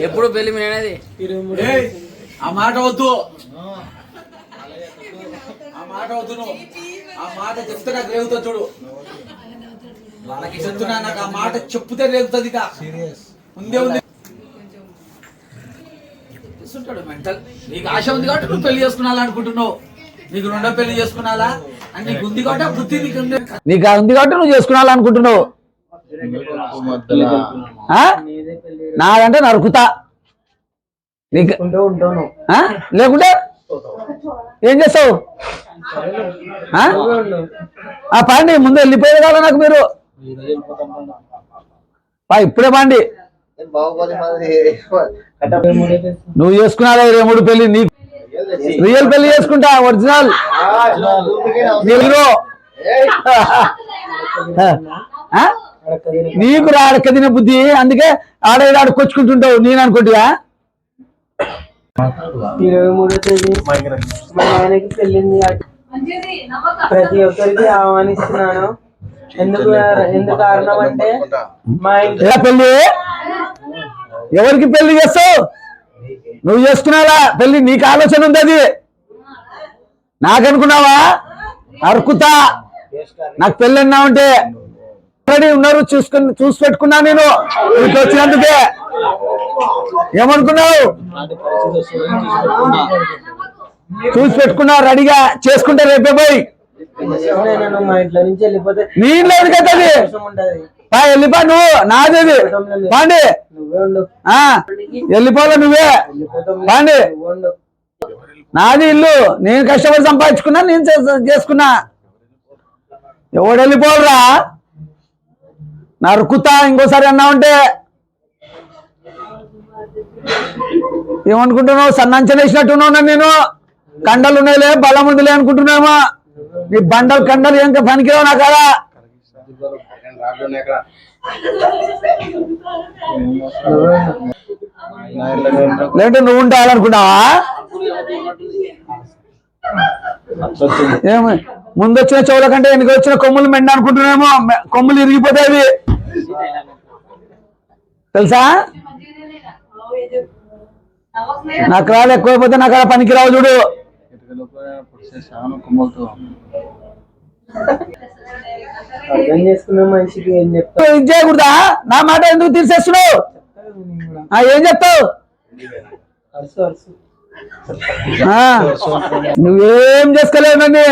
ఎప్పుడు పెళ్లి నేనేది ఆ మాట వద్దు, ఆ మాట వద్దు. నువ్వు ఆ మాట చెప్తే నాకు రేగుతుంది చూడు. చెప్తున్నా, నాకు ఆ మాట చెప్తే రేగుతుంది. ఇక ముందే ఉంది ఉంటాడు మెంటల్. నీకు ఆశ ఉంది కాబట్టి నువ్వు పెళ్లి చేసుకున్నాలనుకుంటున్నావు. నీకు రెండో పెళ్లి చేసుకున్నాలా అని నీకు ఉంది కాబట్టి ఆ బుద్ధి నీకు ఉంది కాబట్టి నువ్వు చేసుకున్నాలనుకుంటున్నావు. నాదంటే నరుకుతా నీకు. లేకుంటే ఏం చేస్తావు? పండి ముందు వెళ్ళిపోయేది కదా నాకు మీరు. ఇప్పుడే పండి. నువ్వు చేసుకున్నావా 23 పెళ్లి? నీకు రియల్ పెళ్లి చేసుకుంటా, ఒరిజినల్ నీకు రాడక్క తినే బుద్ధి. అందుకే ఆడకొచ్చుకుంటుంటావు. నేను అనుకుంటా 23వ తేదీ మా ఆయనకి పెళ్ళింది. ప్రతి ఒక్కరికి ఆహ్వానిస్తున్నాను. ఎందుకు కారణం అంటే మా ఇంట్లో పెళ్లి ఎవరికి పెళ్లి చేస్తావు? నువ్వు చేసుకున్నావా పెళ్లి? నీకు ఆలోచన ఉంది. అది నాకనుకున్నావా? అరుకుతా. నాకు పెళ్ళి అన్నా ఉంటే రెడీ ఉన్నారు, చూసి పెట్టుకున్నా నేను ఇంటికి వచ్చినందుకే. ఏమనుకున్నావు? చూసి పెట్టుకున్నా, రెడీగా చేసుకుంటే రేపే పోయి మా ఇంట్లో నుంచి వెళ్ళిపోతే నీ ఇంట్లో ఎందుకైతుంది? వెళ్ళిపో నువ్వు. నాదేది పాండి, వెళ్ళిపోలే నువ్వే పాండి. నాది ఇల్లు, నేను కష్టపడి సంపాదించుకున్నా, నేను చేసుకున్నా. ఎవడు వెళ్ళిపోరా? నరుకుతా ఇంకోసారి అన్నా ఉంటే. ఏమనుకుంటున్నావు? సన్నంచన వేసినట్టున్నావు నేను. కండలు ఉన్నాయిలే, బలం ఉందిలే అనుకుంటున్నామా? నీ బండలు కండలు ఏం పనికిరావు నా కాదా. లేదంటే నువ్వు ఉంటాయాలనుకున్నావా? ఏమి ముందు వచ్చిన చెవుల కంటే వెనక వచ్చిన కొమ్ములు మెండ అనుకుంటున్నామో. కొమ్ములు ఇరిగిపోతాయి తెలుసా? నాకు రాళ్ళు ఎక్కువైపోతే నాకు అలా పనికి రావు చూడు. అర్థం చేసుకున్న మనిషికి ఏం చెప్తావు? ఇది చేయకూడదా? నా మాట ఎందుకు తీసేస్తున్నావు? ఏం చెప్తావు? నువ్వేం చేసుకోలేవు నన్ను.